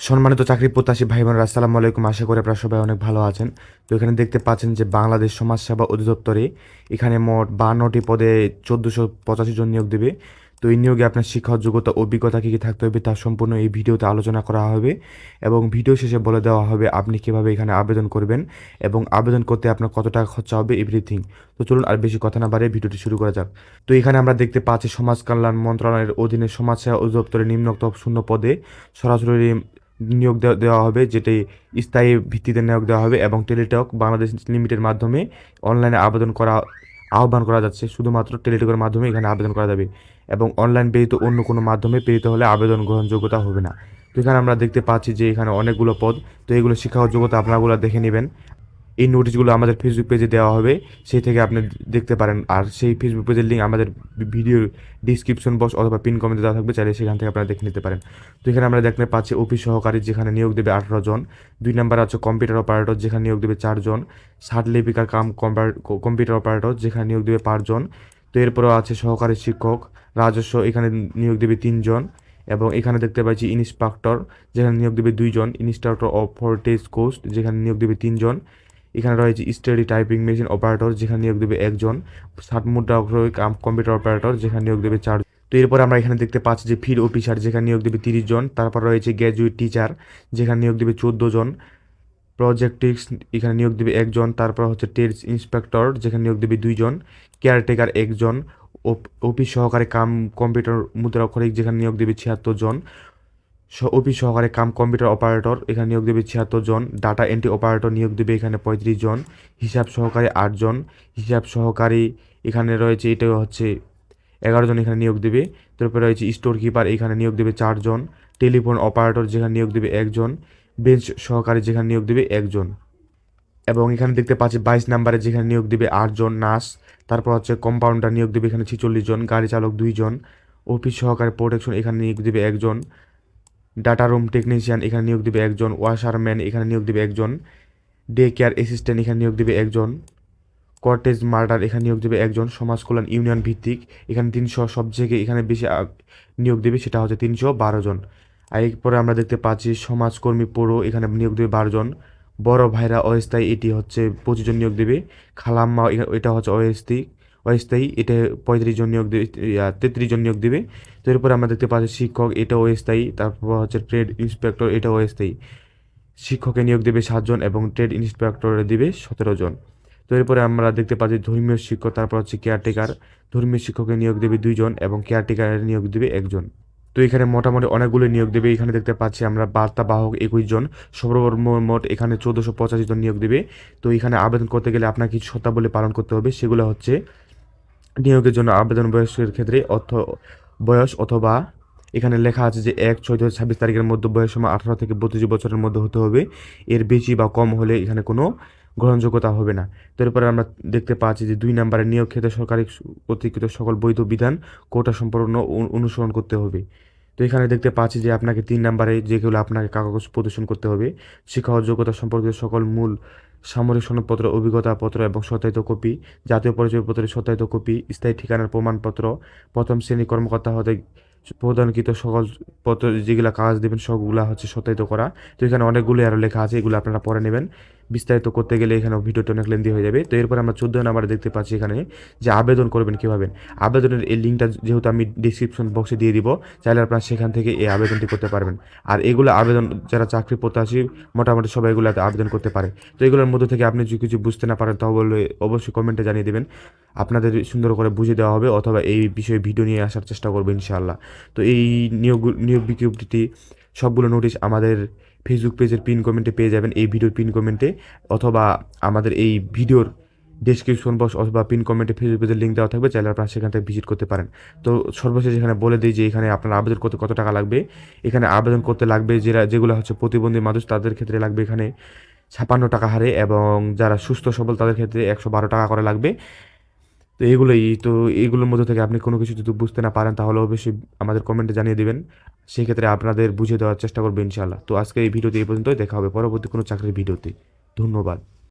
সম্মানিত চাকরি প্রত্যাশী ভাই বোনেরা, আসসালামু আলাইকুম। আশা করি আপনারা সবাই অনেক ভালো আছেন। তো এখানে দেখতে পাচ্ছেন যে বাংলাদেশ সমাজসেবা অধিদপ্তরে এখানে মোট 52টি পদে 1485 জন নিয়োগ দেবে। তো এই নিয়োগে আপনার শিক্ষা যোগ্যতা অভিজ্ঞতা কী কী থাকতে হবে তা সম্পূর্ণ এই ভিডিওতে আলোচনা করা হবে এবং ভিডিও শেষে বলে দেওয়া হবে আপনি কীভাবে এখানে আবেদন করবেন এবং আবেদন করতে আপনার কত টাকা খরচা হবে এভরিথিং। তো চলুন আর বেশি কথা না বাড়িয়ে ভিডিওটি শুরু করা যাক। তো এখানে আমরা দেখতে পাচ্ছি সমাজ কল্যাণ মন্ত্রণালয়ের অধীনে সমাজসেবা অধিদপ্তরে নিম্নোক্ত শূন্য পদে সরাসরি নিয়োগ দেওয়া হবে, যেটি স্থায়ী ভিত্তিতে নিয়োগ দেওয়া হবে এবং টেলিটক বাংলাদেশ লিমিটেড মাধ্যমে অনলাইনে আহ্বান করা যাচ্ছে। শুধুমাত্র টেলিটকের মাধ্যমে এখানে আবেদন করা যাবে এবং অনলাইন ব্যতীত অন্য কোনো মাধ্যমে প্রেরিত হলে আবেদন গ্রহণযোগ্যতা হবে না। তো এখানে আমরা দেখতে পাচ্ছি যে এখানে অনেকগুলো পদ। তো এগুলো শিক্ষা যোগ্যতা আপনাগুলো দেখে নেবেন। এই নোটিশগুলো আমাদের ফেসবুক পেজে দেওয়া হবে, সেই থেকে আপনি দেখতে পারেন। আর সেই ফেসবুক পেজের লিঙ্ক আমাদের ভিডিওর ডিসক্রিপশন বক্স অথবা পিন কমেন্টে দেওয়া থাকবে, চাইলে সেখান থেকে আপনারা দেখে নিতে পারেন। তো এখানে আমরা দেখতে পাচ্ছি অফিস সহকারী, যেখানে নিয়োগ দেবে 18 জন। 2 নাম্বার আছে কম্পিউটার অপারেটর, যেখানে নিয়োগ দেবে 4 জন। ষাট লিপিকার কম্পিউটার অপারেটর, যেখানে নিয়োগ দেবে 5 জন। তো এরপরেও আছে সহকারী শিক্ষক রাজস্ব, এখানে নিয়োগ দেবে 3 জন। এবং এখানে দেখতে পাচ্ছি ইন্সপেক্টর, যেখানে নিয়োগ দেবে 2 জন। ইনস্ট্রাক্টর অফ ফোর্টেজ কোস্ট, যেখানে নিয়োগ দেবে 3 জন। এখানে রয়েছে স্টাডি টাইপিং মেশিন অপারেটর, যেখানে নিয়োগ দেবে 1 জন। 60 মুদ্রা কম্পিউটার অপারেটর, যেখানে নিয়োগ দেবে 4 জন। তো এরপর আমরা এখানে দেখতে পাচ্ছি যে ফিল্ড অফিসার, যেখানে নিয়োগ দেবে 30 জন। তারপর রয়েছে গ্র্যাজুয়েট টিচার, যেখানে নিয়োগ দেবে 14 জন। প্রজেক্টিক্স, এখানে নিয়োগ দেবে 1 জন। তারপর হচ্ছে টেলস ইন্সপেক্টর, যেখানে নিয়োগ দেবে 2 জন। কেয়ারটেকার 1 জন। অফিস সহকারী কম্পিউটার মুদ্রাক্ষরিক, যেখানে নিয়োগ দেবে 76 জন। অফিস সহকারী কম্পিউটার অপারেটর, এখানে নিয়োগ দেবে 76 জন। ডাটা এন্ট্রি অপারেটর নিয়োগ দেবে এখানে 35 জন। হিসাব সহকারী 8 জন। হিসাব সহকারী এখানে রয়েছে, এটা হচ্ছে 11 জন এখানে নিয়োগ দেবে। তারপরে রয়েছে স্টোর কিপার, এখানে নিয়োগ দেবে 4 জন। টেলিফোন অপারেটর, যেখানে নিয়োগ দেবে 1 জন। বেঞ্চ সহকারী, যেখানে নিয়োগ দেবে 1 জন। এবং এখানে দেখতে পাচ্ছি 22 নাম্বারে, যেখানে নিয়োগ দেবে 8 জন নার্স। তারপর হচ্ছে কম্পাউন্ডার নিয়োগ দেবে এখানে 46 জন। গাড়ি চালক 2 জন। অফিস সহকারী প্রোটেকশন, এখানে নিয়োগ দেবে 1 জন। ডাটা রুম টেকনিশিয়ান, এখানে নিয়োগ দেবে 1 জন। ওয়াশারম্যান, এখানে নিয়োগ দেবে 1 জন। ডে কেয়ার অ্যাসিস্ট্যান্ট, এখানে নিয়োগ দেবে 1 জন। কর্টেজ মার্ডার, এখানে নিয়োগ দেবে 1 জন। সমাজ কল্যাণ ইউনিয়ন ভিত্তিক, এখানে 300, সব জায়গায় এখানে বেশি নিয়োগ দেবে, সেটা হচ্ছে 312 জন। আর এরপরে আমরা দেখতে পাচ্ছি সমাজকর্মী পৌর, এখানে নিয়োগ দেবে 12 জন। বড় ভাইরা অস্থায়ী, এটি হচ্ছে 25 জন নিয়োগ দেবে। খালাম্মা, এটা হচ্ছে অস্থায়ী, এটা 35 জন নিয়োগ দেবে, 33 জন নিয়োগ দেবে। তো এরপরে আমরা দেখতে পাচ্ছি শিক্ষক, এটা অস্থায়ী। তারপর হচ্ছে ট্রেড ইন্সপেক্টর, এটা অস্থায়ী। শিক্ষকে নিয়োগ দেবে 7 জন এবং ট্রেড ইন্সপেক্টরে দেবে 17 জন। তো এরপরে আমরা দেখতে পাচ্ছি ধর্মীয় শিক্ষক, তারপর হচ্ছে কেয়ারটেকার। ধর্মীয় শিক্ষকে নিয়োগ দেবে 2 জন এবং কেয়ারটেকারের নিয়োগ দেবে 1 জন। তো এখানে মোটামুটি অনেকগুলো নিয়োগ দেবে। এখানে দেখতে পাচ্ছি আমরা বার্তাবাহক 21 জন। সর্বমোট এখানে 1485 জন নিয়োগ দেবে। তো এখানে আবেদন করতে গেলে আপনার কিছু শর্তাবলী পালন করতে হবে। সেগুলো হচ্ছে নিয়োগের জন্য আবেদন বয়সের ক্ষেত্রে বয়স অথবা এখানে লেখা আছে যে 1/6/2026 তারিখের মধ্যে বয়স সময় 18 থেকে 32 বছরের মধ্যে হতে হবে। এর বেশি বা কম হলে এখানে কোনো গ্রহণযোগ্যতা হবে না। তো এরপরে আমরা দেখতে পাচ্ছি যে 2 নম্বরে নিয়োগ ক্ষেত্রে সরকারি কর্তৃকৃত সকল বৈধ বিধান কোটা সম্পূর্ণ অনুসরণ করতে হবে। তো এখানে দেখতে পাচ্ছি যে আপনাকে 3 নম্বরে যেগুলো আপনাকে কাগজ প্রদর্শন করতে হবে, শিক্ষা ও যোগ্যতা সম্পর্কিত সকল মূল সামরিক সনদপত্র, অভিজ্ঞতাপত্র এবং সত্যায়িত কপি, জাতীয় পরিচয়পত্রের সত্যায়িত কপি, স্থায়ী ঠিকানার প্রমাণপত্র, প্রথম শ্রেণী কর্মকর্তা হতে প্রদানকৃত সকল পত্র, যেগুলো কাগজ দেবেন সবগুলা হচ্ছে সত্যায়িত করা। তো এখানে অনেকগুলো আরও লেখা আছে, এগুলো আপনারা পরে নেবেন। বিস্তারিত করতে গেলে এখানে ভিডিওটা অনেক লেন্দি হয়ে যাবে। তো এরপর আমরা 14 নাম্বারে দেখতে পাচ্ছি এখানে যে আবেদন করবেন কীভাবে। আবেদনের এই লিঙ্কটা যেহেতু আমি ডিসক্রিপশন বক্সে দিয়ে দিব, চাইলে আপনারা সেখান থেকে এই আবেদনটি করতে পারবেন। আর এগুলো আবেদন যারা চাকরি প্রত্যাশী মোটামুটি সবাই এগুলোতে আবেদন করতে পারে। তো এগুলোর মধ্যে থেকে আপনি যদি কিছু বুঝতে না পারেন তাহলে অবশ্যই কমেন্টে জানিয়ে দেবেন, আপনাদের সুন্দর করে বুঝিয়ে দেওয়া হবে অথবা এই বিষয়ে ভিডিও নিয়ে আসার চেষ্টা করবো ইনশাআল্লাহ। তো এই নিয়োগ বিজ্ঞপ্তিটি সবগুলো নোটিশ আমাদের ফেসবুক পেজের পিন কমেন্টে পেয়ে যাবেন, এই ভিডিওর পিন কমেন্টে, অথবা আমাদের এই ভিডিওর ডেসক্রিপশন বক্স অথবা পিন কমেন্টে ফেসবুক পেজের লিঙ্ক দেওয়া থাকবে, চাইলে আপনারা সেখান থেকে ভিজিট করতে পারেন। তো সর্বশেষ এখানে বলে দিই যে এখানে আপনার আবেদন করতে কত টাকা লাগবে। এখানে আবেদন করতে লাগবে যেগুলো হচ্ছে প্রতিবন্ধী মানুষ, তাদের ক্ষেত্রে লাগবে এখানে 56 টাকা হারে, এবং যারা সুস্থ সবল তাদের ক্ষেত্রে 112 টাকা করে লাগবে। তো এইগুলোর মধ্যে থেকে আপনি কোনো কিছু যদি বুঝতে না পারেন তাহলে অবশ্যই আমাদের কমেন্টে জানিয়ে দেবেন, সেই ক্ষেত্রে আপনাদের বুঝিয়ে দেওয়ার চেষ্টা করবো ইনশাআল্লাহ। তো আজকে এই ভিডিওতে এই পর্যন্তই, দেখা হবে পরবর্তী কোনো চাকরির ভিডিওতে। ধন্যবাদ।